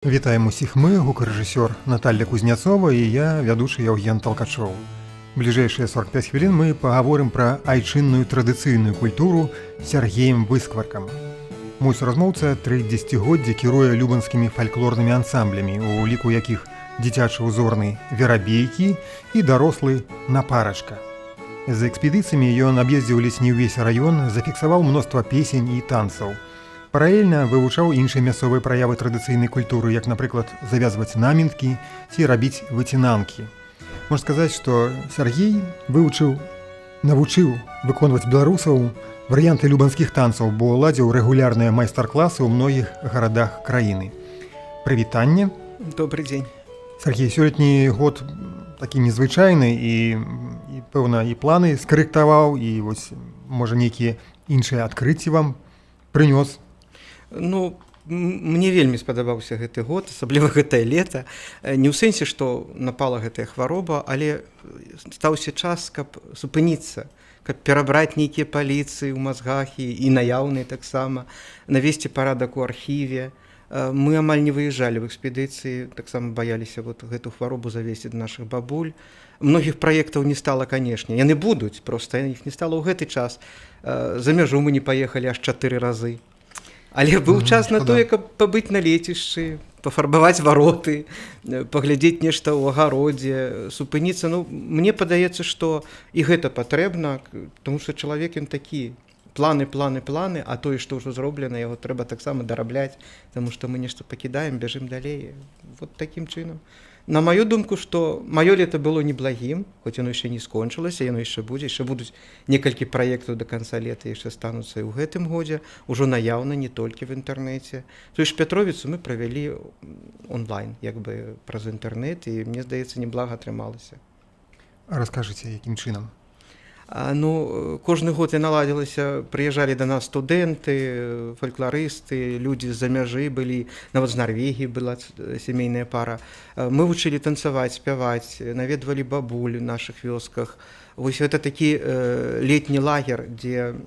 Вітаем усіх мы, гукарэжысёр Наталья Кузняцова і я, вядучы Яўген Талкачоў. Бліжэйшыя 45 хвілін мы пагаворым пра айчынную традыцыйную культуру Сергеем Выскваркам. Мой суразмоўца 3 дзесяцігоддзі кіруе любанскімі фальклорнымі ансамблямі, у ліку якіх дзіцячы ўзорны верабейкі і дарослы напарачка. За экспедыцыямі ён аб'ездзіў ледзь не ўвесь раён, зафіксаваў мноства песень і танцаў. Паралельна вывучаў іншыя мясцовыя праявы традыцыйнай культуры, як, напрыклад, завязваць намінкі ці рабіць выцінанкі. Можна сказаць, што Сергей навучыў выконваць беларусаў варыянты любанскіх танцаў, бо ладзіў рэгулярныя майстар-класы ў многіх гарадах краіны. Прывітанне. Добрый дзень. Сергей, сёлетні год такі незвычайны і пэўна, і планы скарэктаваў, і вось, можа, нейкія іншыя адкрыцці вам прынёс. Ну, мне вельмі спадабаўся гэты год, асабліва гэтае лета. Не ў сэнсе, што напала гэтая хвароба, але стаўся час, каб супыніцца, каб перабраць нейкія паліцыі ў мазгах і наяўныя таксама, навесці парадак у архіве. Мы амаль не выязджалі ў экспедыцыі, таксама баяліся вот гэту хваробу завесці да нашых бабуль. Многіх праектаў не стала, канешне. Яны будуць, проста іх не стала ў гэты час. За мяжу мы не паехалі аж 4 разы. Але быў час на тое, каб пабыць на лецішчы, пафарбаваць вароты, паглядзець нешта ў агародзе, супыніцца. Ну, мне падаецца, што і гэта патрэбна, тому што чалавек ён такі. Планы, а тое, што ўжо зроблена, яго трэба таксама дарабляць, таму што мы нешта пакідаем, бяжым далей. Вот такім чынам. На маю думку, што маё лета было неблагім, хоць яно яшчэ не скончылася, яно яшчэ будуць некалькі праектаў да канца лета яшчэ стануцца і ў гэтым годзе, ужо наяўна, не толькі в інтэрнэце. Тое ж Пятровіцу мы правялі онлайн, як бы праз інтэрнэт, і мне здаецца, неблага атрымалася. Раскажыце, якім чынам? Ну, кожны год я наладзілася, прыязджалі да нас студэнты, фалькларысты, людзі з-за мяжы былі, нават з Нарвегіі была сямейная пара. Мы вучылі танцаваць, спяваць, наведвалі бабуль у нашых вёсках. Вось гэта такі летні лагер, дзе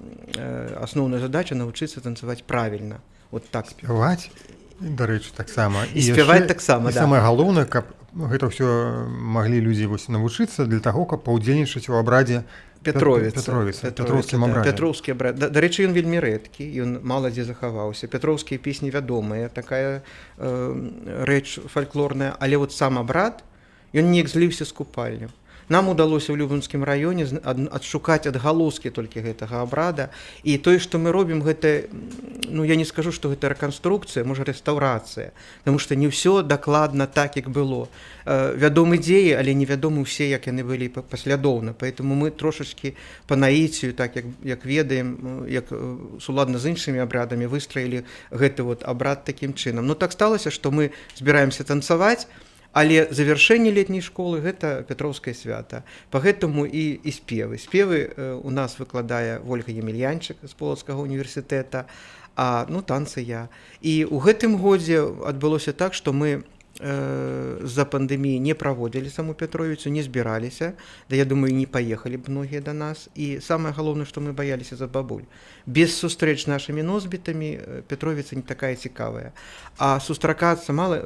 асноўная задача навучыцца танцаваць правільна. Вот так. Спяваць, дарэчы, таксама. І спяваць таксама, да. І самае галоўнае, каб гэта ўсё маглі людзі навучыцца для таго, каб паўдзельнічаць у абрадзе Пятроўскім абрадзе. Пятроўскі абрад. Дарэчы, ён вельмі рэдкі, ён мала дзе захаваўся. Пятроўскія песні вядомыя, такая рэч фальклорная, але вот сам абрад, ён неяк зліўся з купальнем. Нам удалося ў Любанскім раёне адшукаць адгалоскі толькі гэтага абрада. І тое, што мы робім, гэта, ну, я не скажу, што гэта рэканструкцыя, можа, рэстаўрацыя, таму што не ўсё дакладна так, як было. Вядомы дзеі, але невядомы ўсе, як яны былі паслядоўна. Поэтому мы трошачкі па наіцыю, так як ведаем, як суладна з іншымі абрадамі выстраілі гэты вот абрад такім чынам. Ну, так сталася, што мы збіраемся танцаваць, але завяршэнне летняй школы гэта Пятроўскае свята. Па гэтаму і спевы. Спевы у нас выкладае Вольга Емельянчык з Полацкага універсітэта, а танцы я. І ў гэтым годзе адбылося так, што мы з-за пандэміі не праводзілі саму Пятровіцу, не збіраліся, да, я думаю, не паехалі б многія да нас. І самае галоўнае, што мы баяліся за бабуль. Без сустрэч з нашымі носьбітамі Пятровіца не такая цікавая. А сустракацца мала...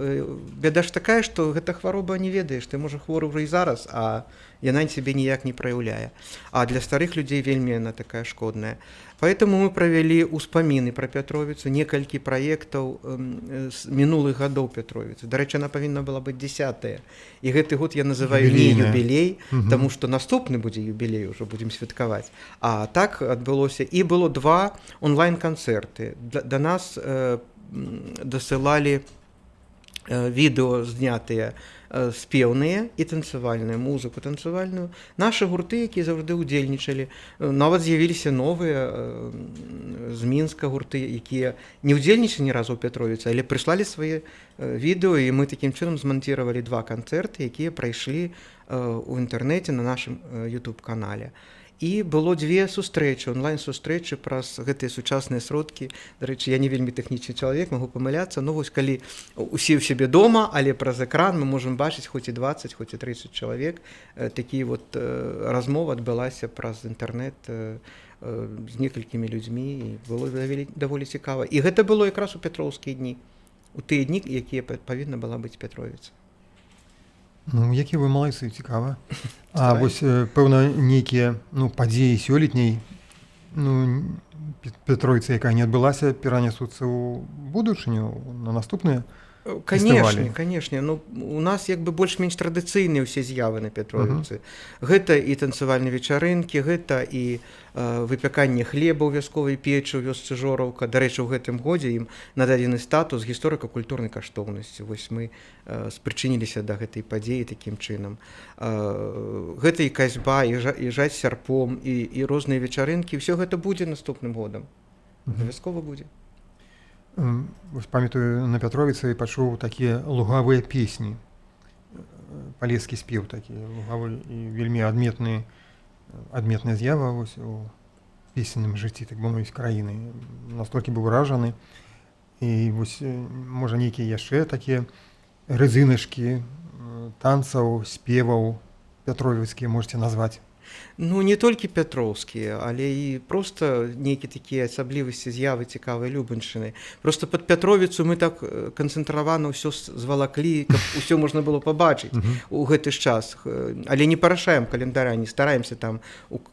Бяда ж такая, што гэта хвароба не ведаеш. Ты, можа, хворы ўжо і зараз, а яна цябе ніяк не праяўляе. А для старых людзей вельмі яна такая шкодная. Поэтому мы правялі ўспаміны пра Пятровіцу, некалькі праектаў з мінулых гадоў Пятровіцы. Дарэчы, яна павінна была быць 10-я. І гэты год я называю не юбілей, таму што наступны будзе юбілей, ужо будзем святкаваць. А так адбылося. І было 2 онлайн-канцэрты. Да нас дасылалі відэо знятыя спеўныя і танцавальныя, музыку танцавальную. Нашы гурты, якія заўжды ўдзельнічалі, нават з'явіліся новыя з Мінска гурты, якія не ўдзельнічалі ні разу ў Пятровіцы, але прыслалі свае відэо, і мы такім чынам зманціравалі 2 канцэрты, якія прайшлі ў інтэрнэце на нашым YouTube-канале. І было 2 сустрэчы, онлайн-сустрэчы праз гэтыя сучасныя сродкі. Дарэчы, я не вельмі тэхнічны чалавек, магу памыляцца, но вось калі усе ў сябе дома, але праз экран мы можам бачыць хоць і 20, хоць і 30 чалавек. Такі вот размова адбылася праз інтэрнэт з некалькімі людзьмі, і было даволі цікава. І гэта было якраз у пятроўскія дні. у тыя дні, якія павінна была быць Пятровіца. Ну, які вы малайцы, цікава. А вось, пэўна, нейкія падзеі сёлетняй Пятровіцы, якая не адбылася, перанесуцца ў будучыню, на наступныя фестывалі? Канешне. Ну, у нас як бы больш-менш традыцыйныя ўсе з'явы на Пятровіцы. Гэта і танцавальныя вечарынкі, гэта і выпяканне хлеба ў вясковай печы ў вёсцы Жораўка. Дарэчы, у гэтым годзе ім нададзены статус гісторыка-культурнай каштоўнасці. Вось мы спрычыніліся да гэтай падзеі такім чынам. Гэта і касьба, і жаць сярпом, і розныя вечарынкі. Усё гэта будзе наступным годам. Абавязкова будзе. Вось памятаю, на Пятровіцы пачуў такія лугавыя песні. Палескі спеў такі лугавы і вельмі адметная з'ява вось у песенным жыцці, так бы мовіць, краіны. Настолькі быў уражаны. І вось, можа, нейкія яшчэ такія рызыначкі танцаў, спеваў пятровіцкія можаце назваць? Ну, не толькі пятроўскія, але і проста нейкія такія асаблівасці з'явы цікавай Любаншчыны. Проста пад Пятровіцу мы так канцэнтравана ўсё звалаклі, каб усё можна было пабачыць у гэты ж час. Але не парашаем календара, не стараемся там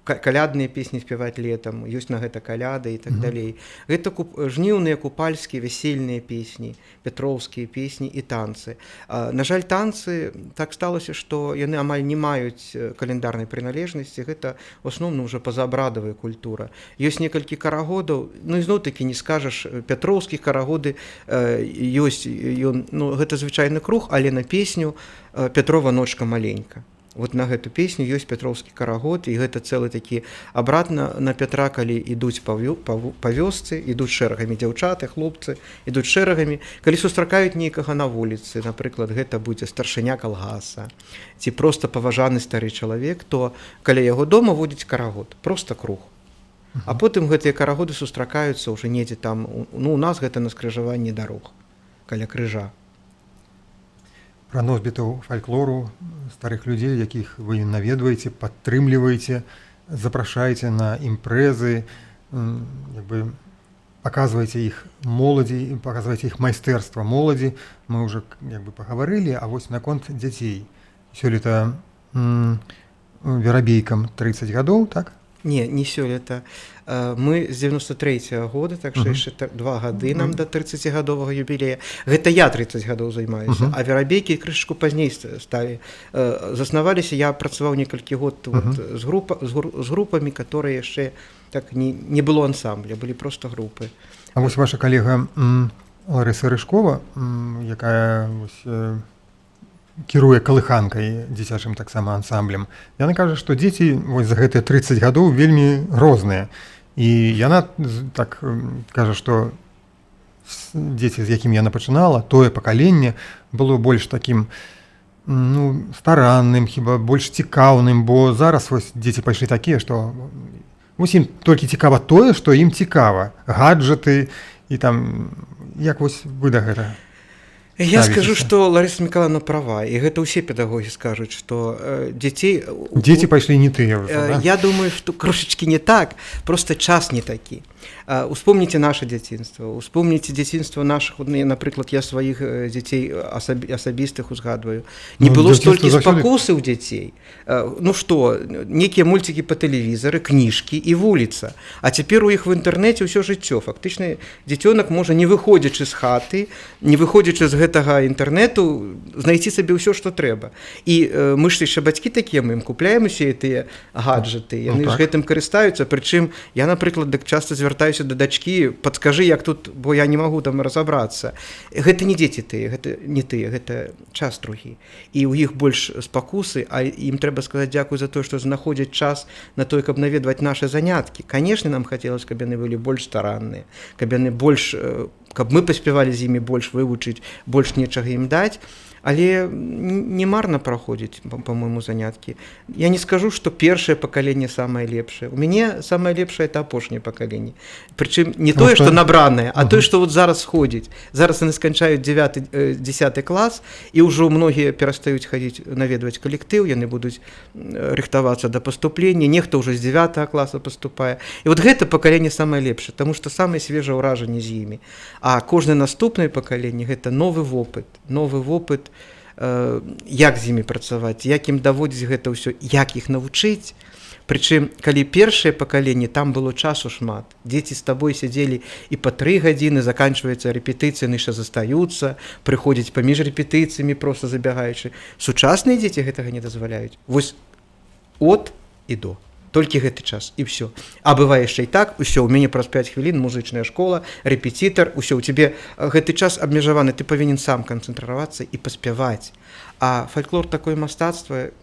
калядныя песні спяваць летам, ёсць на гэта каляды і так далей. Гэта жніўныя, купальскія, вясельныя песні, пятроўскія песні і танцы. На жаль, танцы так сталася, што яны амаль не маюць календарнай прыналежнасці. Гэта в асноўным уже пазаабрадавая культура. Ёсць некалькі карагодаў, ну ізноў-такі не скажаш, пятроўскіх карагоды ёсць, гэта звычайны круг, але на песню Пятрова ночка маленька. Вот на гэту песню ёсць пятроўскі карагод, і гэта цэлы такі абрад на Пятра, калі ідуць па вёсцы, ідуць шэрагамі дзяўчаты, хлопцы, ідуць шэрагамі. Калі сустракаюць нейкага на вуліцы, напрыклад, гэта будзе старшыня калгаса, ці проста паважаны стары чалавек, то каля яго дома водзіць карагод, проста круг. А потым гэтыя карагоды сустракаюцца ўжо недзе там, у нас гэта на скрыжаванні дарог, каля крыжа. Пра носьбітаў фальклору, старых людзей, якіх вы наведваеце, падтрымліваеце, запрашаеце на імпрэзы, як бы паказваеце іх моладзі, паказваеце іх майстэрства моладзі. Мы ўжо як бы пагаварылі, а вось наконт дзяцей. Сёлета верабейкам 30 гадоў, так? Не сёлета. Мы з 93-го года, так што яшчэ 2 гады нам да 30-гадовага юбілея. Гэта я 30 гадоў займаюся, а верабейкі крышачку пазней сталі. Заснаваліся, я працаваў некалькі год з групамі, которые яшчэ так не было ансамбля, былі проста групы. А вось ваша калега Ларыса Рыжкова, якая кіруе калыханкай, дзіцячым таксама ансамблем. Яна кажа, што дзеці вось за гэтыя 30 гадоў вельмі розныя. І яна так кажа, што дзеці, з якім яна пачынала, тое пакаленне было больш такім старанным, хіба больш цікаўным, бо зараз вось дзеці пайшлі такія, што вось ім толькі цікава тое, што ім цікава. Гаджеты і там, як вось вы да гэтага? Я скажу, што Ларыса Мікалаўна права, і гэта ўсе педагогі скажуць, што дзеці пайшлі не тыя. Я думаю, што крышачкі не так, проста час не такі. Успомніце наше дзяцінства, успомніце дзяцінства нашых, напрыклад, я сваіх дзяцей асабістых узгадваю. Не было столькі спакусы ў дзяцей. Ну што, нейкія мульцікі па тэлевізары, кніжкі і вуліца. А цяпер у іх в інтэрнэце ўсё жыццё. Фактычна, дзіцёнак можа, не выходзячы з хаты, не выходзячы з гэтага інтэрнэту, знайсці сабе ўсё, што трэба. І мы ж яшчэ бацькі такія, мы ім купляем усе тыя гаджеты, яны ж гэтым карыстаюцца, прычым я, напрыклад, часта звяртаюся да дачкі, падскажы, як тут, бо я не магу там разабрацца. Гэта не дзеці тыя, гэта не тыя, гэта час другі. І ў іх больш спакусы, а ім трэба сказаць дзякуй за тое, што знаходзяць час на тое, каб наведваць нашы заняткі. Канешне, нам хацелася, каб яны былі больш старанныя, каб яны больш, каб мы паспявалі з імі больш вывучыць, больш нечага ім даць. Але не марна праходзіць, по-моему, заняткі. Я не скажу, што першае пакаленне самае лепшае. У мяне самае лепшае это апошняе пакаленне. Прычым не тое, што набранае, а тое, што вот зараз ходзіць. Зараз яны сканчаюць 9-10 клас, і ўжо многія перастаюць хадзіць наведваць калектыў, яны будуць рыхтавацца да паступлення, нехта ўжо з 9 класа паступае. І вот гэта пакаленне самае лепшае, таму што самае свежае ўражанне з імі. А кожнае наступнае пакаленне гэта новы вопыт, як з імі працаваць, як ім даводзіць гэта ўсё, як іх навучыць. Прычым, калі першае пакаленне, там было часу шмат. Дзеці з табой сядзелі і па 3 гадзіны, заканчваецца рэпетыцыя, яны яшчэ застаюцца, прыходзяць паміж рэпетыцыямі, проста забягаючы. Сучасныя дзеці гэтага не дазваляюць. Вось от і до. Толькі гэты час, і ўсё. А бывае яшчэ і так, усё, у мяне праз 5 хвілін музычная школа, рэпетытар, усё, у цябе гэты час абмежаваны, ты павінен сам канцэнтравацца і паспяваць. А фальклор такое мастацтва,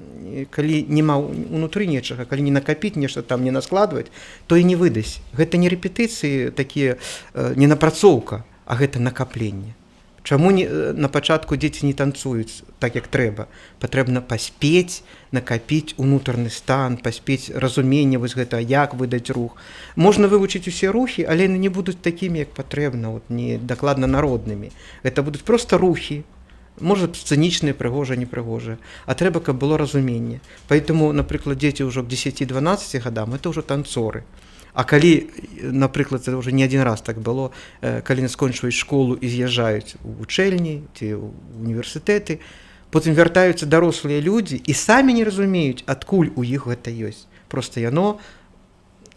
калі няма ўнутры нечага, калі не накапіць нешта там, не наскладваць, то і не выдасць. Гэта не рэпетыцыі такія, не напрацоўка, а гэта накапленне. Чаму на пачатку дзеці не танцуюць так, як трэба? Патрэбна паспець, накапіць унутраны стан, паспець разуменне вось гэта, як выдаць рух. Можна вывучыць усе рухі, але яны не будуць такімі, як патрэбна, не дакладна народнымі. Гэта будуць проста рухі, можа сцэнічныя, прыгожыя, непрыгожыя. А трэба, каб было разуменне. Поэтому, напрыклад, дзеці ўжо к 10-12 гадам, это ўжо танцоры. А калі, напрыклад, это ўжо не адзін раз так было, калі скончваюць школу і з'язджаюць у вучэльні ці ў універсітэты, потым вяртаюцца дарослыя людзі і самі не разумеюць, адкуль у іх гэта ёсць. Проста яно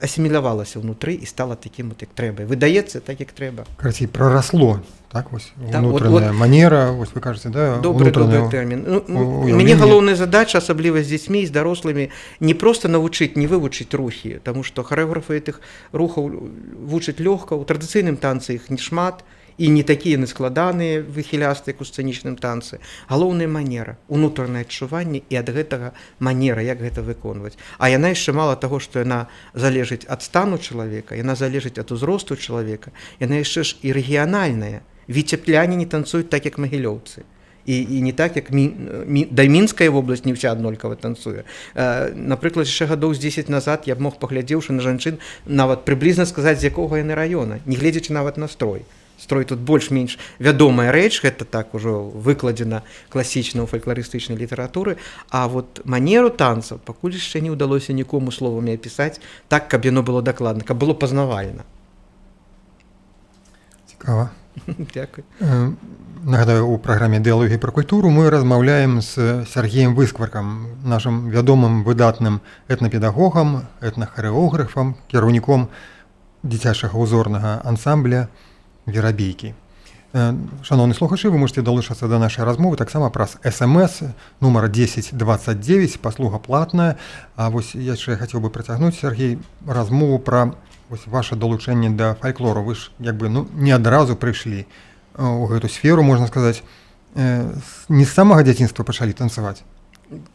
асімілявалася ўнутры і стала такім, як трэба. Выдаецца так, як трэба. Карацей, прарасло, так, вось, унутраная манера, вось вы кажаце, да? Добры тэрмін. У мяне галоўная задача, асабліва з дзецьмі і з дарослымі, не проста навучыць, не вывучыць рухі, таму што харэографы гэтых рухаў вучаць лёгка, у традыцыйным танцы іх не шмат, і не такія нескладаныя, выхілястыя, як у сцэнічным танцы. Галоўная манера, унутранае адчуванне і ад гэтага манера, як гэта выконваць. А яна яшчэ мала таго, што яна залежыць ад стану чалавека, яна залежыць ад узросту чалавека, яна яшчэ ж і рэгіянальная. Віцебляне не танцуюць так, як магілёўцы. І не так, як Даймінская вобласць не ўся аднолькава танцуе. Напрыклад, яшчэ гадоў з 10 назад я б мог, паглядзеўшы на жанчын, нават прыблізна сказаць, з якога яны раёна, не гледзячы нават на строй. Строй тут больш-менш вядомая рэч, гэта так ужо выкладзена класічна ў фалькларыстычнай літаратуры, а вот манеру танцаў пакуль яшчэ не ўдалося нікому словамі апісаць так, каб яно было дакладна, каб было пазнавальна. Цікава. Дякую. Нагадаю, у праграме «Дыялогія пра культуру» мы размаўляем з Сергеем Выскваркам, нашым вядомым выдатным этнапедагогам, этнахарэографам, кіраўніком дзіцячага ўзорнага ансамбля «Верабейкі». Шановні слухачы, вы можете далучацца да нашай размовы таксама праз СМС нумар 1029, паслуга платная. А вось яшчэ хацеў бы працягнуць, Сергей, размову пра ваше далучэнне да фальклору. Вы ж не адразу прыйшлі ў гэту сферу, можна сказаць. Не з самага дзяцінства пачалі танцаваць?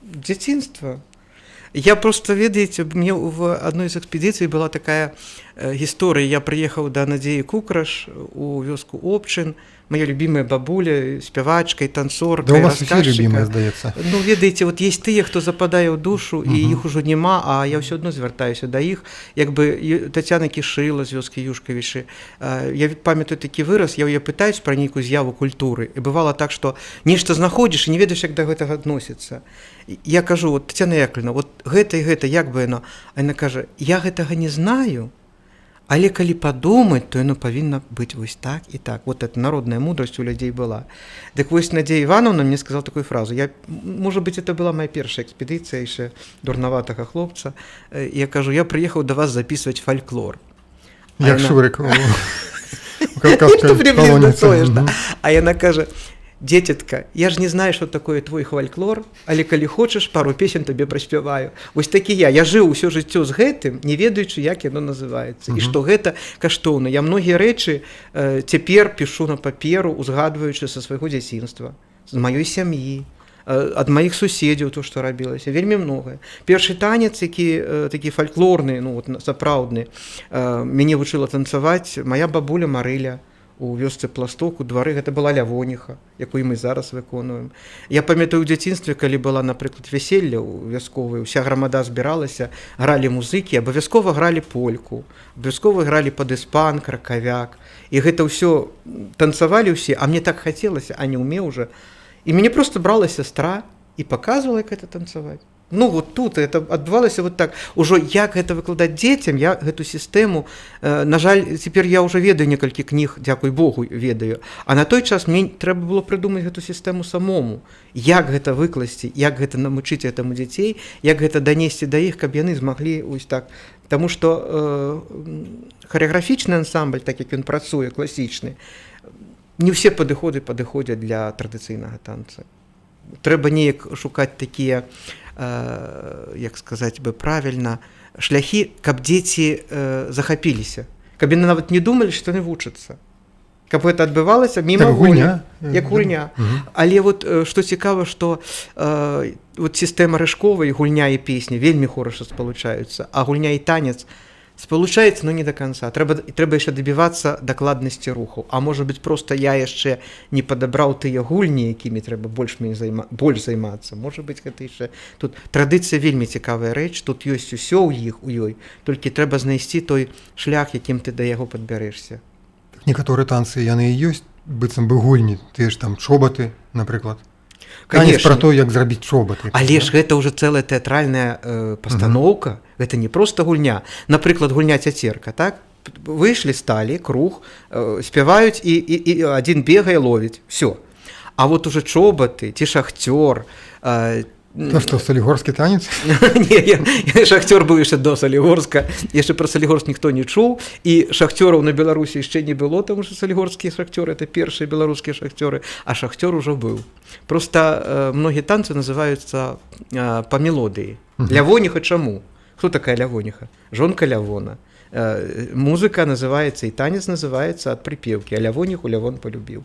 Дзяцінства? Я просто, ведаеце, мне в одной з экспедыцый была такая гісторыя. Я прыехаў да Надзеі Кукраш у вёску Обчын. Моя любимая бабуля, спявачка і танцорка, і расказчыка. Да, у вас усе любімыя, здаецца. Ну, ведаеце, вот есть тыя, хто западае ў душу, і іх ужо няма, а я ўсё адно звяртаюся да іх. Як бы Тацяна Кішыла з вёскі Юшкавічы. Я памятаю такі выраз, я ў яе пытаюсь пра нейкую з'яву культуры. І бывала так, што нешта знаходзіш і не ведаеш, як да гэтага адносіцца. Я кажу, вот, Тацяна Яковлевна, вот гэта і гэта, як бы яно? А яна кажа, я гэтага не знаю, але калі падумаць, то яно павінна быць вось так і так. Вот эта народная мудрасць у людзей была. Дык вось Надзея Івановна мне сказала такую фразу. Можа быць, это была моя першая экспедыцыя, яшчэ дурнаватага хлопца. Я кажу, я прыехаў да вас записывать фальклор. Як Шурик у кавказскай колоніцы. А яна кажа, дзецятка, я ж не знаю, што такое твой фальклор, але калі хочаш, пару песен табе праспяваю. Вось такі я жыў усё жыццё з гэтым, не ведаючы, як яно называецца, і што гэта каштоўна. Я многія рэчы цяпер пішу на паперу, узгадваючы са свайго дзяцінства, з маёй сям'і, ад маіх суседзяў, то, што рабілася, вельмі многае. Першы танец, які такі фальклорны, сапраўдны, мяне вучыла танцаваць моя бабуля Марыля у вёсцы Пласток, у двары, гэта была лявоніха, якую мы зараз выконваем. Я памятаю ў дзяцінстве, калі была, напрыклад, вяселле вясковае, уся грамада збіралася, гралі музыкі, абавязкова гралі польку, абавязкова гралі падыспан, кракавяк. І гэта ўсё танцавалі ўсе, а мне так хацелася, а не ўмеў уже. І мяне проста брала сястра і паказвала, як гэта танцаваць. Ну, вот тут это адбывалася вот так. Ужо як гэта выкладаць дзецям, я гэту сістэму, на жаль, цяпер я ўжо ведаю некалькі кніг, дзякуй Богу, ведаю. А на той час мне трэба было прыдумаць гэту сістэму самому. Як гэта выкласці, як гэта намучыць этаму дзяцей, як гэта данесці да іх, каб яны змаглі вось так. Таму што харэаграфічны ансамбль, так як ён працуе, класічны, не ўсе падыходы падыходзяць для традыцыйнага танца. Трэба неяк шукаць такія, як сказаць бы правільна, шляхі, каб дзеці захапіліся, каб яны нават не думалі, што яны вучацца, каб гэта адбывалася міма волі, як гульня. Але вот што цікава, што вот сістэма Рыжковай, гульня і песня вельмі хораша спалучаюцца, а гульня і танец спалучаецца, но не до конца. Трэба яшчэ дабівацца дакладнасці рухаў. А можа быць, проста я яшчэ не падабраў тыя гульні, якімі трэба больш займацца. Можа быць, гэта яшчэ... Тут традыцыя вельмі цікавая рэч, тут ёсць усё ў іх, у ёй, толькі трэба знайсці той шлях, якім ты да яго падбярэшся. Некаторыя танцы, яны і ёсць, быццам бы гульні, тыя ж там чобаты, напрыклад. Танец пра то, як зрабіць чобаты. Але ж гэта ўжо цэлая тэатральная пастаноўка, гэта не проста гульня. Напрыклад, гульня цяцерка, так? Выйшлі, сталі, круг, спяваюць і адзін бегае, ловіць. Всё. А вот уже чобаты, ці шахцёр... То што, салігорскі танец? Не, шахцёр быў яшчэ до Салігорска, яшчэ пра Салігорск ніхто не чуў, і шахцёраў на Беларусі яшчэ не было, таму што салігорскія шахцёры — это першыя беларускія шахцёры, а шахцёр ужо быў. Проста многія танцы называюцца па мелодыі. Лявоніха чаму? Хто такая лявоніха? Жонка Лявона. Музыка называецца і танец называецца ад прыпеўкі, а лявоніху Лявон полюбіў.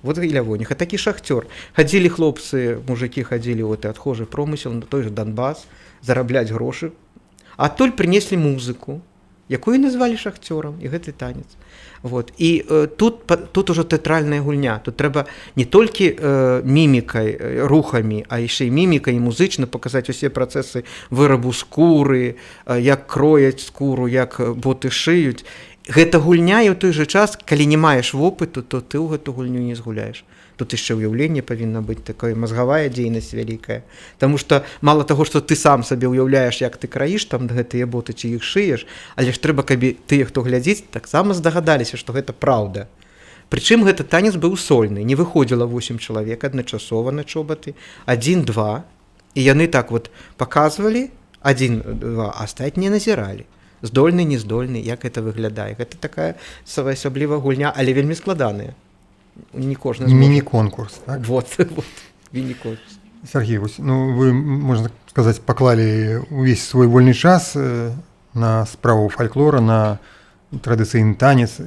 Вот і лявоніха, такі шахцёр. Хадзілі хлопцы, мужыкі хадзілі ў адхожы промысел, на той же Донбас, зарабляць грошы. Адтуль прынеслі музыку, якую назвалі шахцёрам, і гэты танец. Вот. І тут ужо тэатральная гульня. Тут трэба не толькі мімікай, рухамі, а яшчэ і мімікай, і музычна паказаць усе працэсы вырабу скуры, як крояць скуру, як боты шыюць. Гэта гульня, і ў той жа час, калі не маеш вопыту, то ты ў гэту гульню не згуляеш. Тут яшчэ ўяўленне павінна быць, такая мазгавая дзейнасць вялікая. Таму што мала таго, што ты сам сабе ўяўляеш, як ты краіш там гэтыя боты, ці іх шыеш, але ж трэба, каб тыя, хто глядзіць, таксама здагадаліся, што гэта праўда. Прычым гэты танец быў сольны, не выходзіла 8 чалавек адначасова на чобаты, 1-2, і яны так вот паказвалі, 1-2, а астатнія назіралі. Здольны, нездольны, як гэта выглядае. Гэта такая своеасаблівая гульня, але вельмі складаная. Не кожны зможа. Міні-конкурс, так? Вот, міні-конкурс. Сергей, ну вы, можна сказаць, паклалі увесь свой вольны час на справу фальклора, на традыцыйны танец.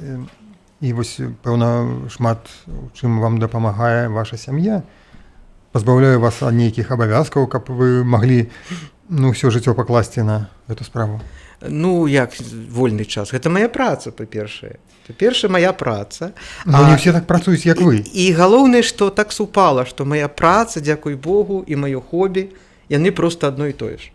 І вось, пэўна, шмат у чым вам дапамагае ваша сям'я. Пазбаўляю вас ад нейкіх абавязкаў, каб вы маглі, ну, ўсё жыццё пакласці на гэту справу. Ну, як вольны час? Гэта моя праца, па-першае. Па-першае, моя праца. Ну, не ўсе так працуюць, як вы. І галоўнае, што так супала, што моя праца, дзякуй Богу, і маё хобі, яны проста адно і тое ж.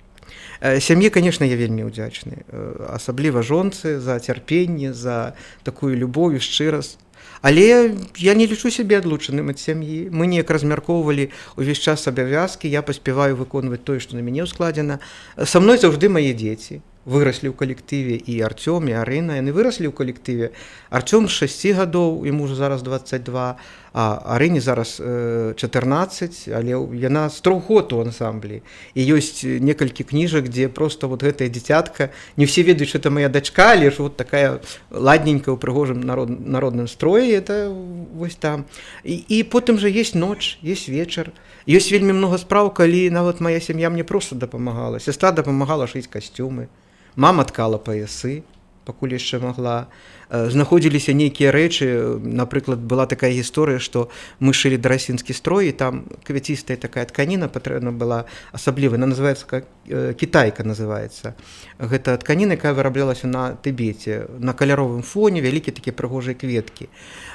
Сям'і, конечно, я вельмі ўдзячны. Асабліва жонцы за цярпенне, за такую любоў і шчырасць. Але я не лічу сябе адлучаным ад сям'і. Мы неяк размяркоўвалі ўвесь час абавязкі, я паспяваю выконваць тое, што на мяне ўскладзена. Са мной заўжды мае дзеці. Выраслі ў калектыве і Артём, і Арына. Яны выраслі ў калектыве. Артём з 6 гадоў, яму ўжо зараз 22, а Арыне зараз 14, але яна з 3 год у ансамблі. І ёсць некалькі кніжак, дзе проста вот гэтая дзіцятка, не ўсе ведаюць, што это моя дачка, але ж вот такая ладненькая ў прыгожым народным строі, это вось там. І потым жа есть ноч, есть вечар. Ёсць вельмі многа спраў, калі нават моя сям'я мне проста дапамагала. Сястра дапамагала шыць касцюмы. Мама ткала паясы, пакуль яшчэ магла. Знаходзіліся нейкія рэчы, напрыклад, была такая гісторыя, што мы шылі дарасінскі строй, і там квяцістая такая тканіна патрэбна была асаблівая, она называецца как кітайка называецца. Гэта тканіна, якая выраблялася на Тыбеце, на каляровым фоне, вялікія такія прыгожыя кветкі.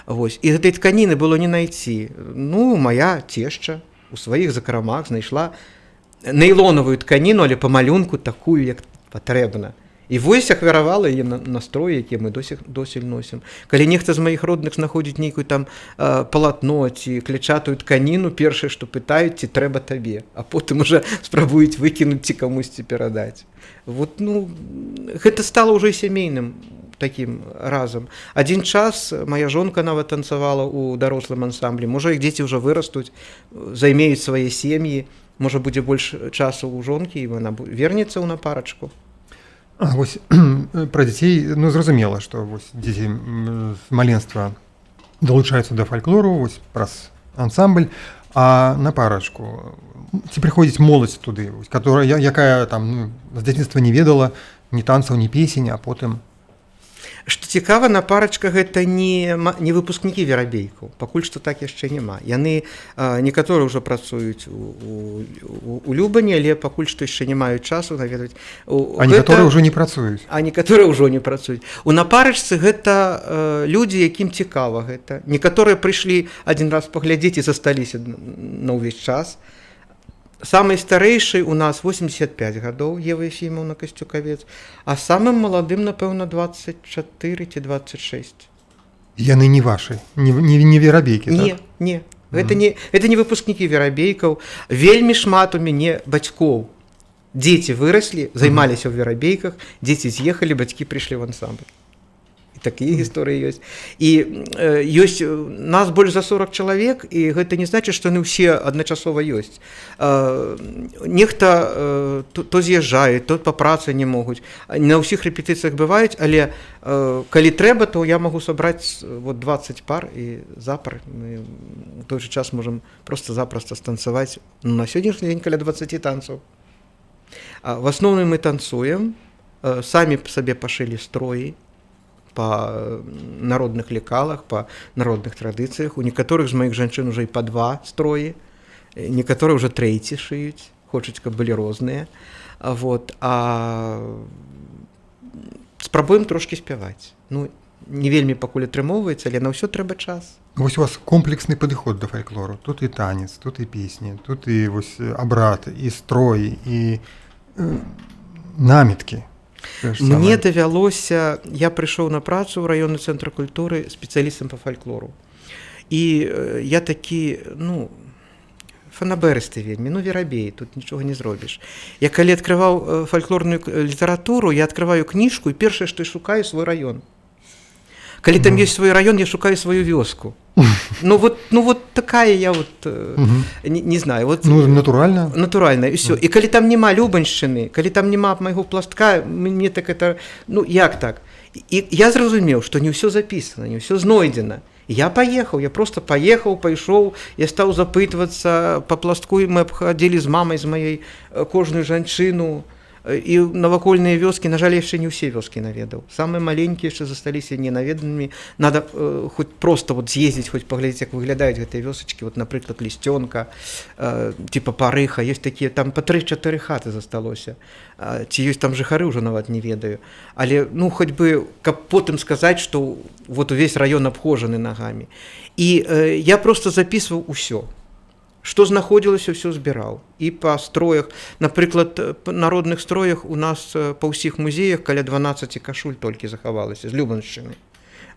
Вось. І гэтай тканіны было не найти. Ну, моя цешча у сваіх закарамах знайшла нейлонавую тканіну, але па малюнку такую, як патрэбна. І вось ахвяравала яе настрой, які мы досі носім. Калі нехта з маіх родных знаходзіць нейкую там палатно ці клетчатую тканіну, першае, што пытаюць, ці трэба табе, а потым уже спрабуюць выкінуць ці камусьці перадаць. Вот, ну, гэта стала ўжо сямейным такім разам. Адзін час моя жонка нават танцавала ў дарослым ансамблі. Можа, іх дзеці ўжо вырастуць, займеюць свае сем'і, можа, будзе больш часу ў жонкі, і вона вернецца ў напарачку. А вось пра дзяцей, ну, зразумела, што вось дзеці з маленства далучаюцца да фальклору, вось праз ансамбль, а на парачку ці прыходзіць моладзь туды, вось, якая там, ну, з дзяцінства не ведала ні танцаў, ні песень, а потым. Што цікава, на парачка гэта не выпускнікі верабейкаў, пакуль што так яшчэ няма. Яны некаторыя ўжо працуюць у Любані, але пакуль што яшчэ не маюць часу наведваць. А некаторыя ўжо не працуюць. А некаторыя ўжо не працуюць. У напарачцы гэта людзі, якім цікава гэта. Некаторыя прыйшлі адзін раз паглядзець і засталіся на ўвесь час. Самый старэйшы у нас 85 гадоў, Ева Ефімаўна Касцюкавец, а самым маладым, напэўна, 24 ці 26. Яны не вашы, не верабейкі, так? Не. Гэта не выпускнікі верабейкаў. Вельмі шмат у мяне бацькоў. Дзеці выраслі, займаліся ў верабейках, дзеці з'ехалі, бацькі прыйшлі ў ансамбль. І такія гісторыі ёсць. І ёсць нас больш за 40 чалавек, і гэта не значыць, што яны ўсе адначасова ёсць. Нехта то з'язджае, то па працы не могуць. На ўсіх рэпетыцыях бываюць, але калі трэба, то я магу сабраць 20 пар і запар. Мы ў той же час можам проста-запроста станцаваць. На сённяшні дзень каля 20 танцаў. В асноўным мы танцуем, самі сабе пашылі строі, па народных лекалах, па народных традыцыях. У некаторых з маіх жанчын уже і па 2 строі, некаторыя ўжо трэці шыюць, хочуць, каб былі розныя. Вот. А спрабуем трошкі спяваць. Ну, не вельмі пакуль атрымоўваецца, але на ўсё трэба час. Вось у вас комплексны падыход да фальклору. Тут і танец, тут і песні, тут і вось абрад, і строй, і наміткі. Мне давялося, я прыйшоў на працу ў раённы цэнтр культуры спецыялістам па фальклору. І я такі, ну, фанаберысты вельмі, ну, верабей, тут нічога не зробіш. Я калі адкрываў фальклорную літаратуру, я адкрываю кніжку, і першае, што я шукаю, свой раён. Калі там ёсць свой раён, я шукаю сваю вёску. Ну вот такая я вот, не знаю. Вот, ну, натуральна. Натуральна, і ўсё. І калі там няма Любаншчыны, калі там няма майго пластка, мне так это, ну, як так? І я зразумеў, што не ўсё запісана, не ўсё знойдзена. Я паехаў, я просто паехаў, пайшоў, я стаў запытвацца па пластку, і мы абхадзілі з мамай, з маёй кожную жанчыну, і навакольныя вёскі, на жаль, яшчэ не ўсе вёскі наведаў. Самыя маленькія яшчэ засталіся ненаведанымі. Надо хоць просто вот з'ездзіць, хоць паглядзець, як выглядаюць гэтыя вёсачкі. Вот, напрыклад, Лісцёнка, типа Парыха, ёсць такія, там па 3-4 хаты засталося. Ці ёсць там жыхары, ўжо нават не ведаю. Але, ну, хоць бы, каб потым сказаць, што вот увесь раён абхожаны нагамі. І я просто запісваў усё. Што знаходзілася, ўсё збіраў. І па строях, напрыклад, па народных строях у нас па ўсіх музеях каля 12 кашуль толькі захавалася з Любаншчыны.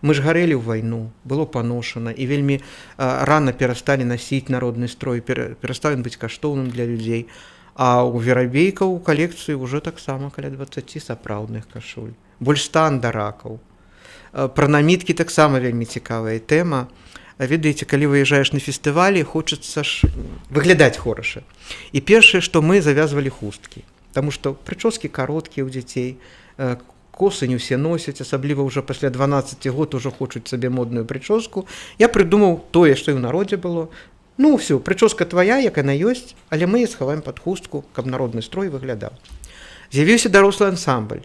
Мы ж гарэлі ў вайну, было паношана, і вельмі рана перасталі насіць народны строй, перастаў быць каштоўным для людзей. А ў верабейкаў у калекцыі ўжо таксама каля 20 сапраўдных кашуль. Больш 100 андаракаў. Пра наміткі таксама вельмі цікавая тэма. Ведаеце, калі выязджаеш на фестывалі, хочацца ж выглядаць хораша. І першае, што мы завязвалі хусткі. Таму што прычоскі кароткія ў дзяцей, косы не ўсе носяць, асабліва ўжо пасля 12 год ужо хочуць сабе модную прычоску. Я прыдумаў тое, што і ў народзе было. Ну, ўсё, прычоска твая, як яна ёсць, але мы схаваем пад хустку, каб народны строй выглядаў. З'явіўся дарослы ансамбль.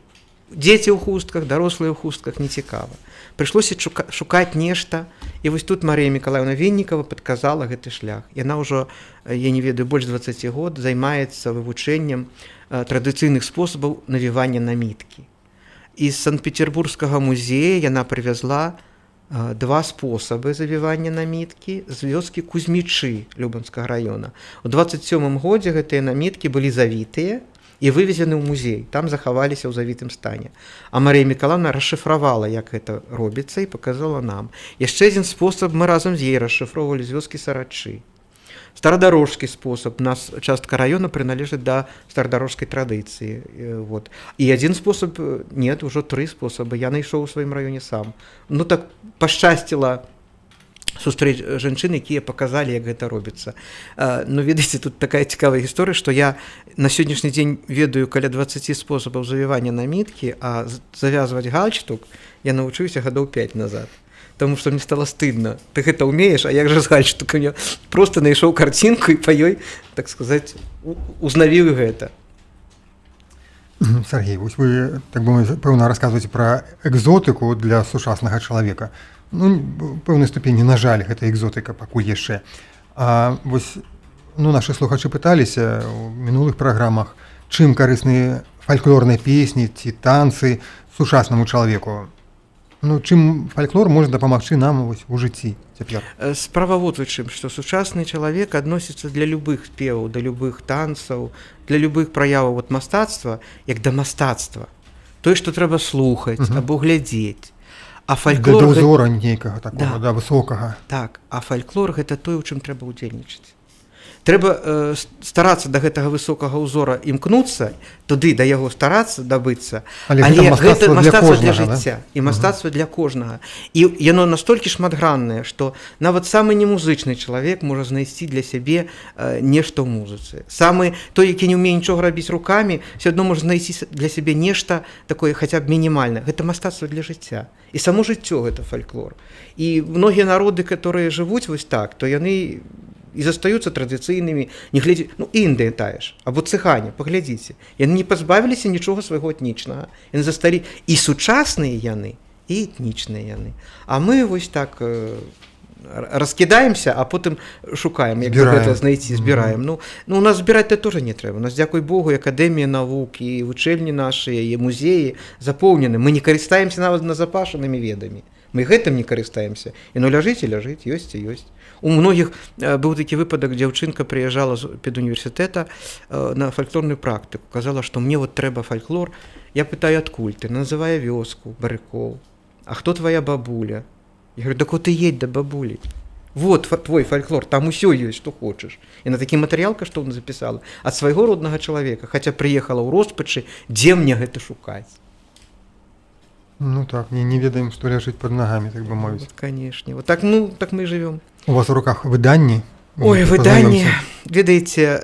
дзеці ў хустках, дарослыя ў хустках, нецікава. Прыйшлося шукаць нешта, і вось тут Марыя Мікалаевна Віннікава падказала гэты шлях. Яна ўжо, я не ведаю, больш 20 год займаецца вывучэннем традыцыйных спосабаў навівання наміткі. Из Санкт-Петербургскага музея яна прывязла 2 спосабы завівання наміткі з вёскі Кузьмічы Любанскага раёна. У 27 годзе гэтыя наміткі былі завітыя і вывезены ў музей, там захаваліся ў завітым стане. А Марія Мікалаевна расшыфравала, як гэта робіцца, і паказала нам. Яшчэ адзін спосаб мы разам з ёй расшыфроўвалі з вёскі Сарачы. Старадарожскі спосаб, нас частка раёна прыналежыць да старадарожскай традыцыі. Вот. І адзін спосаб, нет, ужо 3 спосабы, я знайшоў у сваім раёне сам. Ну так пашчасціла сустрэць жанчын, якія паказалі, як гэта робіцца. Ну, ведаеце, тут такая цікавая гісторыя, што я на сённяшні дзень ведаю каля 20 спосабаў завівання наміткі, а завязваць гальштук я навучыўся гадоў 5 назад. Таму што мне стала стыдна. Ты гэта ўмееш, а як жа з гальштукам? Я проста знайшоў карцінку і па ёй, так сказаць, узнавіў гэта. Сергей, вось вы, так бы мовіць, пэўна, расказваеце пра экзотыку для сучаснага чалавека. Ну, пэўнай ступені, на жаль, гэта экзотыка пакуль яшчэ. А вось, ну, нашы слухачы пыталіся ў мінулых праграмах, чым карысныя фальклорныя песні ці танцы сучаснаму чалавеку. Ну, чым фальклор можа дапамагчы нам вось у жыцці цяпер? Справа вот у чым, што сучасны чалавек адносіцца для любых спеваў, да любых танцаў, для любых праяваў от мастацтва, як да мастацтва. Тое, што трэба слухаць або глядзець. А фальклор... Да ўзора нейкага такога, да, высокага. Так, а фальклор гэта тое, у чым трэба ўдзельнічаць. Трэба старацца да гэтага высокага ўзора імкнуцца, туды да яго старацца дабыцца, але гэта мастацтва для жыцця, да? І мастацтва для кожнага. І яно настолькі шматграннае, што нават самы немузычны чалавек можа знайсці для сябе нешта ў музыцы. Самы той, які не ўмее нічога рабіць рукамі, все адно можа знайсці для сябе нешта такое хаця б мінімальнае. Гэта мастацтва для жыцця. І само жыццё гэта фальклор. І многія народы, которые жывуць вось так, то яны і застаюцца традыцыйнымі, не глядзі... Ну, Індыя тая ж, або цыгане, паглядзіце. Яны не пазбавіліся нічога свайго этнічнага. Яны засталі і сучасныя яны, і этнічныя яны. А мы вось так раскідаемся, а потым шукаем, як гэта знайсці, збіраем. Ну, у нас збіраць-то тоже не трэба. У нас, дзякуй Богу, і акадэмія навук, і вучэльні нашыя, і музеі запоўнены. Мы не карыстаемся нават назапашанымі ведамі. Мы гэтым не карыстаемся. І ну ляжыць і ляжыць, ёсць і ёсць. У многіх быў такі выпадак, дзяўчынка прыязджала з педуніверсітэта на фальклорную практыку. Казала, што мне вот трэба фальклор. Я пытаю, адкуль ты? Называе вёску, Барыкоў. А хто твоя бабуля? Я говорю, так вот і едь да бабулі. Вот твой фальклор, там усё ёсць, што хочаш. І на такі матэрыял каштоўна запісала ад свайго роднага чалавека, хаця прыехала ў роспачы, дзе мне гэта шукаць. Ну так, не ведаем, што ляжыць пад нагамі, так бы мовіць. Канешне. Вот так, ну, так мы і жывём. У вас у руках выданні? Ой, выданні, ведаеце,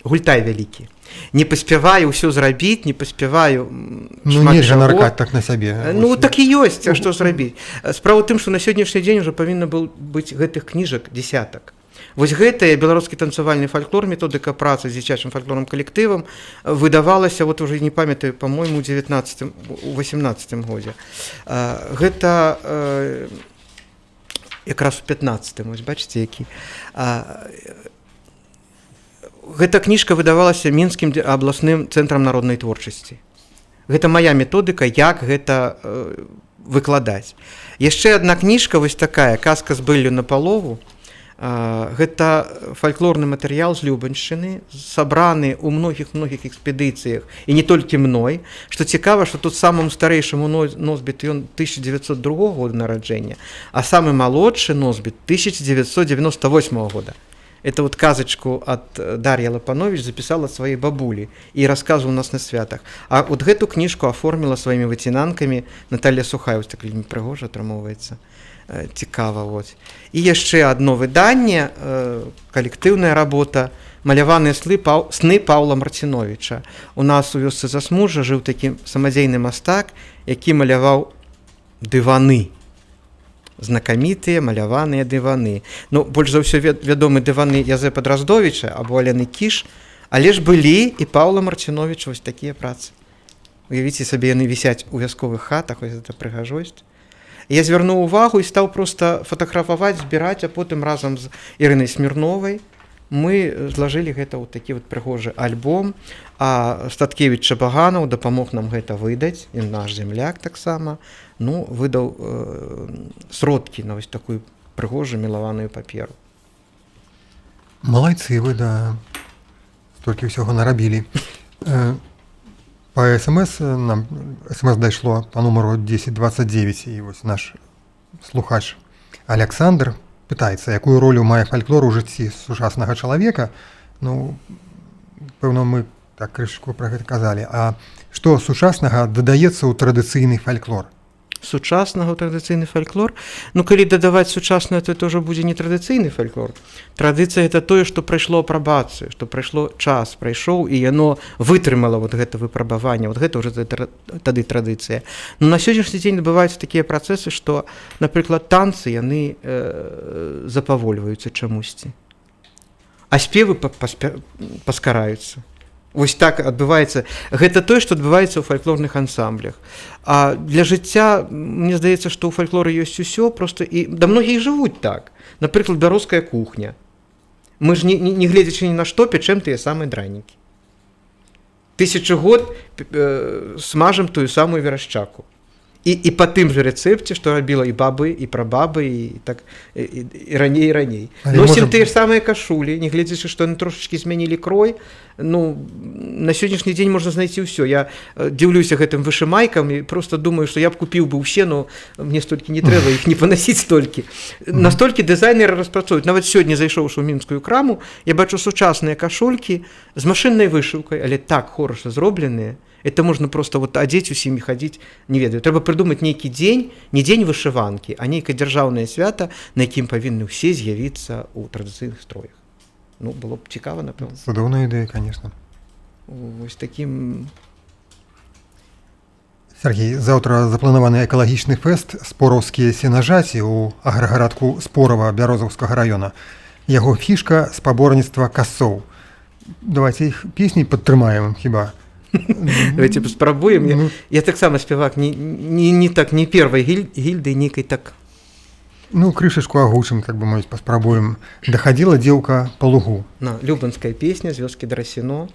гультай вялікі. Не паспяваю ўсё зрабіць, не паспяваю шмат чаго. Ну, нельга наракаць так на сябе. Ну, так і ёсць, а што зрабіць. Справа ў тым, што на сённяшні дзень ўжо павінна быць гэтых кніжак дзесятак. Вось гэтая беларускі танцавальны фальклор, методыка працы з дзіцячым фальклорным калектывам выдавалася, вот уже не памятаю, па-мойму, у 18 годзе. Гэта якраз у 15-м, ось бачыце, які. Гэта кніжка выдавалася Мінскім абласным цэнтрам народнай творчасці. Гэта мая методыка, як гэта выкладаць. Яшчэ адна кніжка, вось такая, «Казка з быллю на палову». Гэта фальклорны матэрыял з Любаншчыны, сабраны ў многіх экспедыцыях, і не толькі мной. Што цікава, што тут самым старэйшаму носьбіт ён 1902 года нараджэння, а самы малодшы носьбіт 1998 года. Это вот казачку ад Дар'я Лапанович запісала ад сваёй бабулі і расказваў у нас на святах. А вот гэту кніжку аформіла сваімі выцінанкамі Наталья Сухая, так вельмі прыгожа атрымоўваецца. Цікава. Вот. І яшчэ адно выданне, калектыўная работа, маляваныя сны Паўла Марціновіча. У нас у вёсцы Засмужжа жыў такі самадзейны мастак, які маляваў дываны. Знакамітыя маляваныя дываны. Ну, больш за ўсё вядомы дываны Язэпа Драздовіча або Алены Кіш, але ж былі і Паўла Марціновіча вось такія працы. Уявіце сабе, яны вісяць у вясковых хатах, ось гэта прыгажосць. Я звярнуў увагу і стаў проста фатаграфаваць, збіраць, а потым разам з Ірынай Смірновай мы злажылі гэта ў такі вот прыгожы альбом, а Статкевіч Чабаганаў дапамог нам гэта выдаць, і наш земляк таксама, ну, выдаў сродкі на вось такую прыгожую мілаваную паперу. Малайцы вы, да, столькі ўсяго нарабілі. По СМС нам СМС дайшло по нумару 1029, і вось наш слухач Александр пытаецца, якую ролю мае фальклор у жыцці сучаснага чалавека. Ну, пэўна, мы так крышку пра гэта казалі. А што сучаснага дадаецца ў традыцыйны фальклор? Сучаснага ў традыцыйны фальклор? Ну, калі дадаваць сучаснае, то ўжо будзе не традыцыйны фальклор. Традыцыя — гэта тое, што прайшло апрабацыю, што прайшло час, прайшоў, і яно вытрымала вот гэта выпрабаванне. Вот гэта ўжо тады традыцыя. Но на сённяшні дзень адбываюцца такія працэсы, што, напрыклад, танцы, яны запавольваюцца чамусьці. А спевы паскараюцца. Вось так адбываецца. Гэта тое, што адбываецца ў фальклорных ансамблях. А для жыцця, мне здаецца, што ў фальклоры ёсць усё, просто і да многія жывуць так. Напрыклад, бярозкая кухня. Мы ж не гледзячы ні на што пячэм тыя самыя дранікі. 1000 год смажым тую самую верашчаку. І па тым жа рэцэпце, што рабіла і бабы, і прабабы, і так і раней. Носім тыя ж самыя кашулі, не гледзячы, што яны трошачкі змянілі крой. Ну, на сённяшні дзень можна знайсці ўсё. Я дзіўлюся гэтым вышымайкам і просто думаю, што я б купіў бы ўсе, но мне столькі не трэба іх не панасіць столькі. Настолькі дызайнеры распрацоўваюць. Нават сёння, зайшоўшы ў мінскую краму, я бачу сучасныя кашулькі з машыннай вышыўкай, але так хораша зробленыя. Это можна просто вот адзець усімі хадзіць, не ведаю. Трэба прыдумаць нейкі дзень, не дзень вышыванкі, а нейкае дзяржаўнае свята, на якім павінны ўсе з'явіцца ў традыцыйных строях. Ну, было б цікава, напэўна. Цудоўная ідэя, конечно. Вось такім... Сергей, заўтра запланаваны экалагічны фэст «Спораўскія сенажаці» ў аграгарадку Спорава Бярозаўскага раёна. Яго фішка — спаборніцтва касоў. Давайте іх песні падтрымаем, хіба? Давайте паспрабуем. Я таксама спявак не первай гільды, нейкай так. Ну, крышачку агучым, так бы мовіць, паспрабуем. Дахадзіла дзеўка па лугу. Любанская песня з вёскі Драсіно.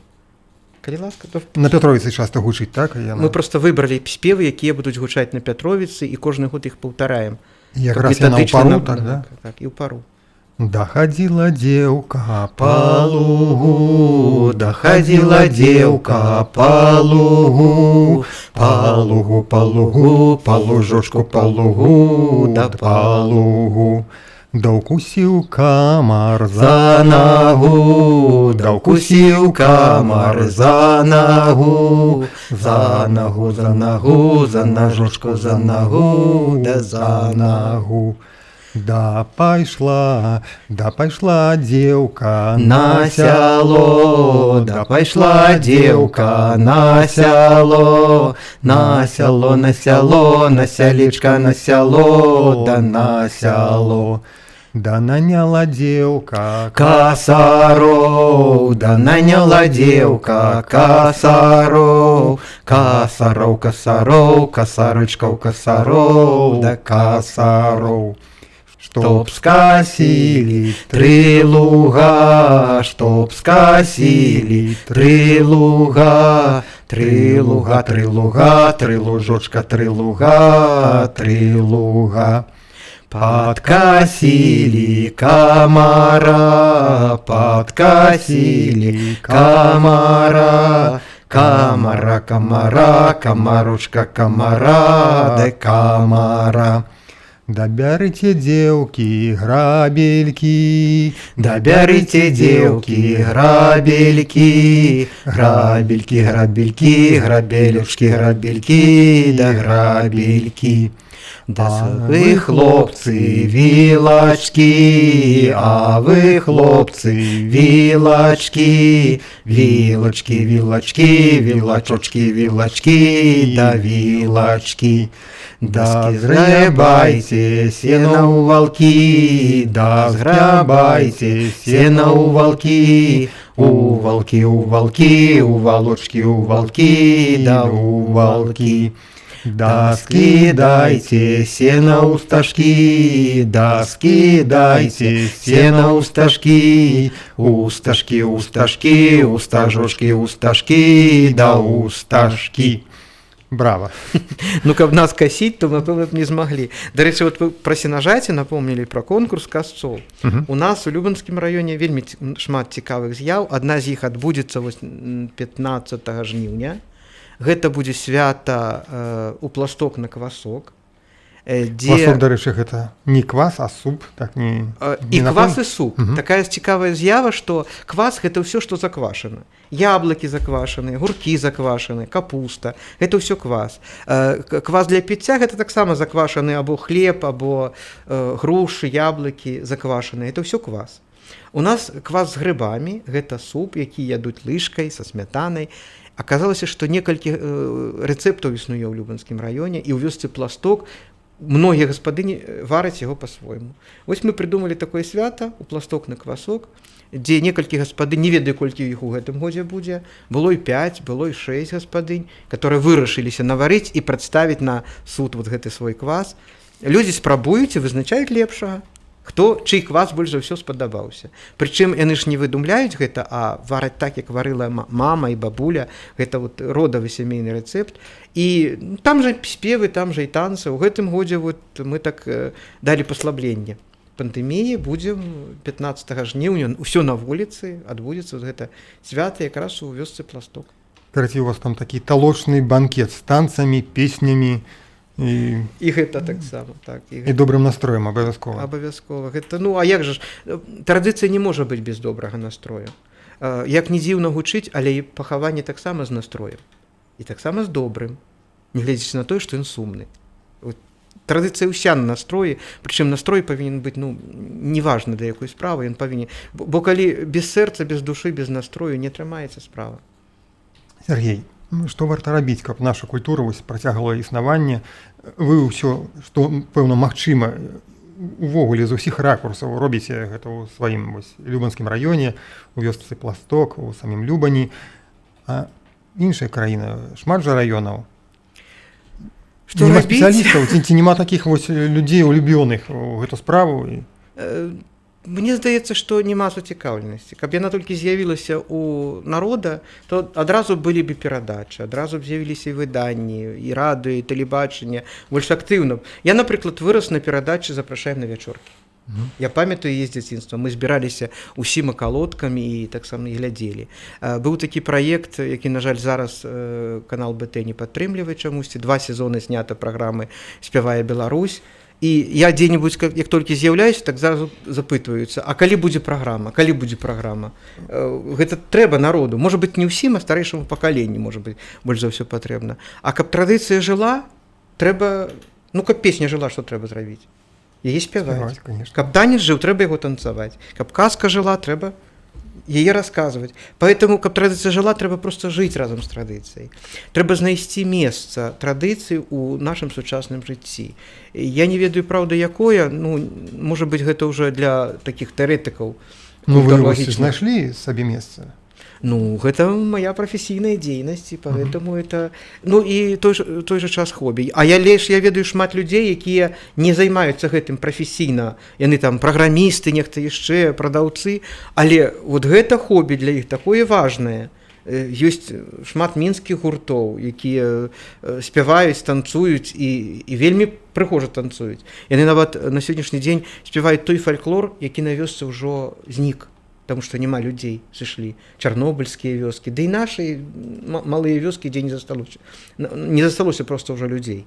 Калі ласка, то... На Пятровіцы часта гучыць, так? Мы просто выбралі спевы, якія будуць гучаць на Пятровіцы, і кожны год іх паўтараем. Якраз яна ў пару, так, да? Так, і ў пару. Дахадзіла дзеўка па лугу, дахадзіла дзеўка па лугу, па лугу, па лугу, па лужочку, па лугу, да па лугу. Да укусіў камар за нагу, да укусіў камар за нагу, за нагу, за нагу, за ножочку, за нагу, да за нагу. Да пайшла дзеўка на сяло, да пайшла дзеўка на сяло, на сяло, на сяло, на сялечка, на сяло, да на сяло. Да наняла дзеўка касароў, да наняла дзеўка касароў, касароў, касароў, касарычкаў, касароў, да касароў. Чтоб скасілі 3 луга, чтоб скасілі 3 луга, 3 луга, 3 луга, 3 лужочка, 3 луга, 3 луга. Подкосили комара, подкосили комара, комара, комара, комарушка, комара, да комара. Да бярыце дзеўкі грабелькі, да бярыце дзеўкі грабелькі, грабелькі, грабелькі, грабелюшкі, грабелькі, да грабелькі. Да вы, хлопцы, вилочки, а вы, хлопцы, вилочки, вилочки, вилочки, вилочочки, вилочки, да вилочки. Да згребайте сено у валки, да згребайте сено у валки, у валки, у валки, у валочки, у валки, да у валки. Да скидайте сено у стажки, да скидайте сено у стажки, у стажки, у стажки, у стажочки, у стажки, да у стажки. Браво. Ну, каб нас касіць, то напэўна б не змаглі. Дарэчы, вот вы пра сенажаці напомнілі пра конкурс касцоў. У нас у Любанскім раёне вельмі шмат цікавых з'яў. Адна з іх адбудзецца 15 жніўня. Гэта будзе свята у пласток на квасок. Квасок, дарэчы, гэта не квас, а суп. Так, не і квас і суп. Такая цікавая з'ява, што квас гэта ўсё, што заквашана. Яблыкі заквашаны, гуркі заквашаны, капуста. Гэта ўсё квас. Квас для піцця гэта таксама заквашаны або хлеб, або грушы, яблыкі заквашаны. Гэта ўсё квас. У нас квас з грыбамі, гэта суп, які ядуць лыжкай, са смятанай. Аказалася, што некалькі рэцэптаў існуе ў Любанскім раёне, і ў вёсцы пласток многія гаспадыні вараць яго па-свойму. Вось мы прыдумалі такое свята у пласток на квасок, дзе некалькі гаспадынь, не ведаю, колькі іх у гэтым годзе будзе, было і 5, было і 6 гаспадынь, которые вырашыліся наварыць і прадставіць на суд вот гэты свой квас. Людзі спрабуюць і вызначаюць лепшага. Хто, чый квас больш за ўсё спадабаўся. Прычым яны ж не выдумляюць гэта, а вараць так, як варыла мама і бабуля. Гэта вот родавы сямейны рэцэпт. І там жа спевы, там жа і танцы. У гэтым годзе вот мы так далі паслабленне. Пандэміі будзе 15 жніўня, ўсё на вуліцы, адбудзецца гэта свята якраз у вёсцы пласток. Караці, у вас там такі талочны банкет з танцамі, песнямі, і гэта таксама, так. І добрым настроем абавязкова. Абавязкова. Гэта, ну, а як жа ж, традыцыя не можа быць без добрага настрою. Як не дзіўна гучыць, але і пахаванне таксама з настроем. І таксама з добрым, нягледзячы на тое, што ён сумны. Традыцыя ўся на настроі, прычым настрой павінен быць, ну, неважна да якой справы, ён павінен, бо калі без сэрца, без душы, без настрою не атрымаецца справа. Сергей, што варта рабіць, каб наша культура працягвала існаванне? Вы ўсё, што, пэўна, магчыма, увогуле з усіх ракурсаў робіце гэта ў сваім Любанскім раёне, у вёсцы пласток, у самім Любані. А іншая краіна, шмат жа раёнаў. Што нема рабіць? Спецыялістаў, ці нема такіх людзей улюбёных у гэту справу? Мне здаецца, што няма зацікаўленасці. Каб яна толькі з'явілася ў народа, то адразу былі б перадачы, адразу б з'явіліся і выданні, і радыё, і тэлебачанне, больш актыўна. Я, напрыклад, вырас на перадачы «Запрашаем на вячоркі». Я памятаю з дзяцінства, мы збіраліся усім акалоткамі і таксама і глядзелі. Быў такі праект, які, на жаль, зараз канал БТ не падтрымлівае чамусьці. 2 сезоны знята праграмы «Спявае Беларусь». І я дзе-небудзь, як толькі з'яўляюся, так зараз запытваюцца, а калі будзе праграма, калі будзе праграма? Гэта трэба народу. Можа быць, не ўсім, а старэйшаму пакаленню, можа быць, больш за ўсё патрэбна. А каб традыцыя жыла, трэба, ну, каб песня жыла, што трэба зрабіць? Яе спяваць. Каб танец жыў, трэба яго танцаваць. Каб казка жыла, трэба яе расказваць. Поэтому, каб традыцыя жыла, трэба проста жыць разам з традыцыяй. Трэба знайсці месца традыцыі ў нашым сучасным жыцці. Я не ведаю, праўда, якое, ну, можа быць, гэта ўжо для такіх тэарэтыкаў. Ну, вы знайшлі сабе месца? Ну, гэта моя прафесійная дзейнасць, і поэтому это, ну, і той же час хобі. А я ведаю шмат людзей, якія не займаюцца гэтым прафесійна. Яны там праграмісты, нехта яшчэ, прадаўцы, але вот гэта хобі для іх такое важнае. Ёсць шмат мінскіх гуртоў, якія спяваюць, танцуюць і вельмі прыгожа танцуюць. Яны нават на сённяшні дзень спяваюць той фальклор, які на вёсцы ўжо знік. Потому што няма людзей, сышлі чарнобыльскія вёскі, да і нашы малыя вёскі, дзе не засталося проста ўжо людзей.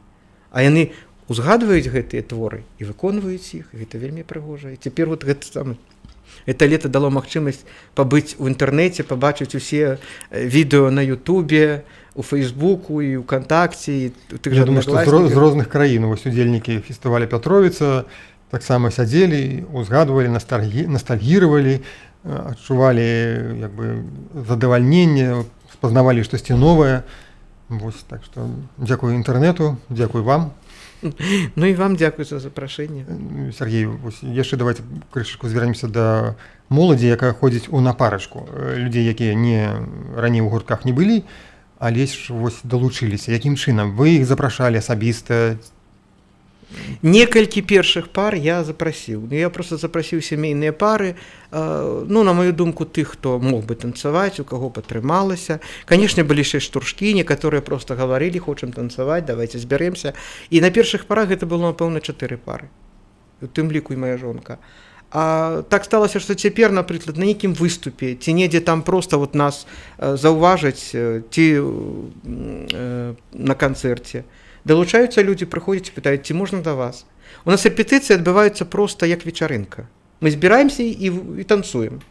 А яны узгадваюць гэтыя творы і выконваюць іх, і гэта вельмі прыгожа. І цяпер вот гэта лета дало магчымасць пабыць у інтэрнэце, пабачыць усе відэо на Ютубе, у Фейсбуку і ў Кантакце. Я думаю, што з розных краін вось удзельнікі фестываля Пятровіца таксама сядзелі, узгадвалі, ностальгіравалі, адчувалі як бы задавальненне, спазнавалі штосьці новае. Вось, так што дзякую інтэрнэту, дзякую вам. Ну і вам дзякуй за запрашэнне. Сергей, вось яшчэ давайте крышачку звернемся да моладзі, якая ходзіць у напарачку. Людзей, якія не раней у гуртках не былі, але ж вось далучыліся. Якім чынам? Вы іх запрашалі асабіста? Некалькі першых пар я запрасіў. Я просто запрасіў сямейныя пары, ну, на маю думку, тых, хто мог бы танцаваць, у каго патрымалася. Канешне, былі яшчэ штуршкі, некаторыя проста гаварылі, хочам танцаваць, давайте збярэмся. І на першых парах гэта было, напэўна, 4 пары. У тым ліку і моя жонка. А так сталася, што цяпер, напрыклад, на нейкім выступе, ці недзе там проста вот нас заўважаць, ці на канцэрце, далучаюцца людзі, прыходзяць і пытаюць, ці можна да вас. У нас рэпетыцыі адбываюцца проста як вечарынка. Мы збіраемся і танцуем.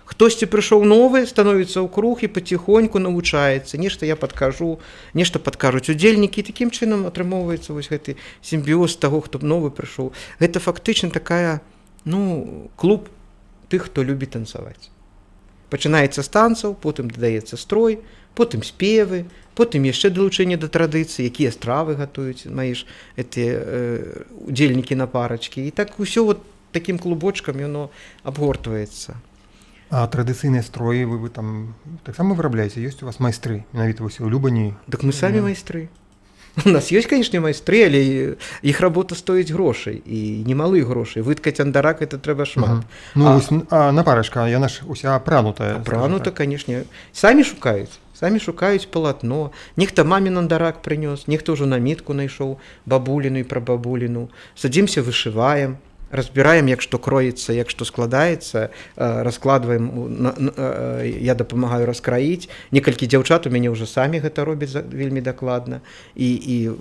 Хтосьці прыйшоў новы, становіцца ў круг і паціхоньку навучаецца. Нешта я падкажу, нешта падкажуць удзельнікі. І такім чынам атрымоўваецца вось гэты сімбіёз таго, хто новы прыйшоў. Гэта фактычна такая, ну, клуб тых, хто любіць танцаваць. Пачынаецца з танцаў, потым дадаецца строй, потым спевы, потым яшчэ далучэнне да традыцыі, якія стравы гатуюць мои ж удзельнікі на парачкі. І так усё вот такім клубочкам яно абгортваецца. А традыцыйныя строі вы там таксама вырабляеце? Ёсць у вас майстры? Менавіта вось у Любані? Дык мы самі майстры. У нас ёсць, канешне, майстры, але іх работа стоіць грошай, і немалых грошай. Выткаць андарак это трэба шмат. Ну, а напарачка, яна ж уся апранутая. Апранута, канешне. Самі шукаюць палатно. Нехта мамін андарак прынёс, нехта ўжо намітку знайшоў, бабуліну і прабабуліну. Садзімся, вышываем, разбіраем, як што кроецца, як што складаецца, раскладваем, я дапамагаю раскраіць. Некалькі дзяўчат у мяне ўжо самі гэта робяць вельмі дакладна. І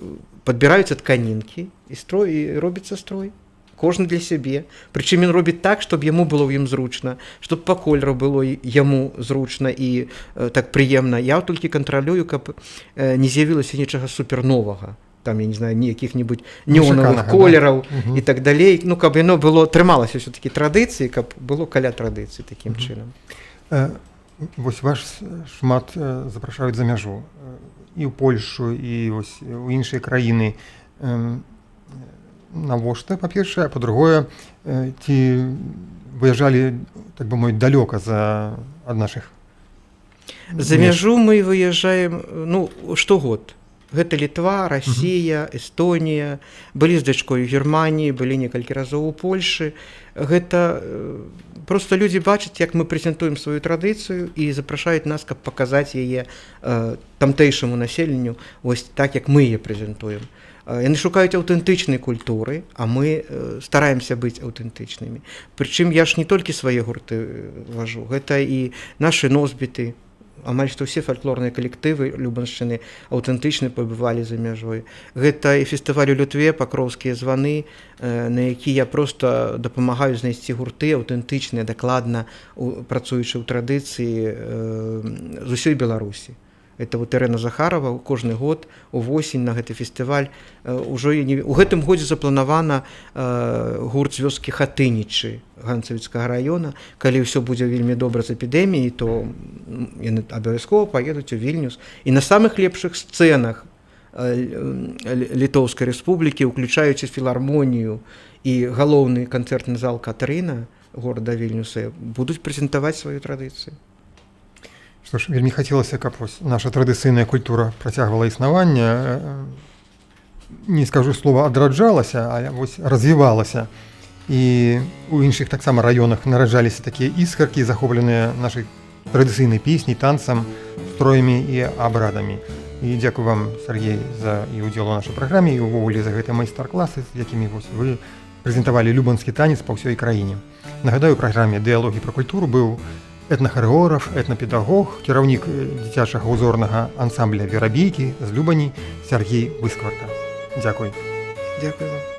падбіраюцца тканінкі, і робіцца строй. Кожны для сябе. Прычым ён робіць так, щоб яму было ў ім зручна, щоб па колеру было яму зручна і так прыемна. Я толькі кантралюю, каб не з'явілася нічага суперновага. Там, я не знаю, якіх-нибудь неоновых колераў і так далей. Ну, каб яно было, трымалася ўсё-такі традыцыі, каб было каля традыцыі такім чынам. Вось вас шмат запрашаюць за мяжу. І ў Польшу, і вось у іншыя краіны. Навошта, па-першае, а па-другое, ці выязджалі, так бы мовіць, далёка ад нашых? За мяжу мы выязджаем, ну, штогод. Гэта Літва, Расія, Эстонія, былі з дачкой у Германіі, былі некалькі разоў у Польшы. Гэта проста людзі бачаць, як мы прэзентуем сваю традыцыю і запрашаюць нас, каб паказаць яе тамтэйшаму населенню, вось так, як мы яе прэзентуем. Яны шукаюць аўтэнтычнай культуры, а мы стараемся быць аўтэнтычнымі. Прычым я ж не толькі свае гурты вожу, гэта і нашы носьбіты, амаль што ўсе фальклорныя калектывы Любаншчыны аўтэнтычна пабывалі за мяжой. Гэта і фестываль у Літве, Пакроўскія званы, на які я проста дапамагаю знайсці гурты аўтэнтычныя, дакладна працуючы ў традыцыі з усёй Беларусі. Это вот Ірына Захарова кожны год увосень на гэты фестываль. Ужо у гэтым годзе запланавана гурт з вёскі Хатынічы Ганцавіцкага раёна. Калі ўсё будзе вельмі добра з эпідэміяй, то яны абавязкова паедуць у Вільнюс. І на самых лепшых сцэнах Літоўскай рэспублікі, уключаючы філармонію і галоўны канцэртны зал Катрына горада Вільнюса, будуць прэзентаваць сваю традыцыю. Што ж, вельмі хацелася, каб наша традыцыйная культура працягвала існаванне. Не скажу слова адраджалася, але вось развівалася. І у іншых таксама раёнах нараджаліся такія іскаркі, захопленыя нашай традыцыйнай песняй, танцам, строямі і абрадамі. І дзякую вам, Сергей, за і ўдзел у нашай праграме, і ўвогуле за гэтыя майстар-класы, з якімі вы прэзентавалі любанскі танец па ўсёй краіне. Нагадаю, у праграме «Дыялогі пра культуру» быў этнахарэограф, этнапедагог, кіраўнік дзіцячага узорнага ансамбля «Верабейкі» з Любані Сергей Выскварка. Дзякуй. Дзякуй вам.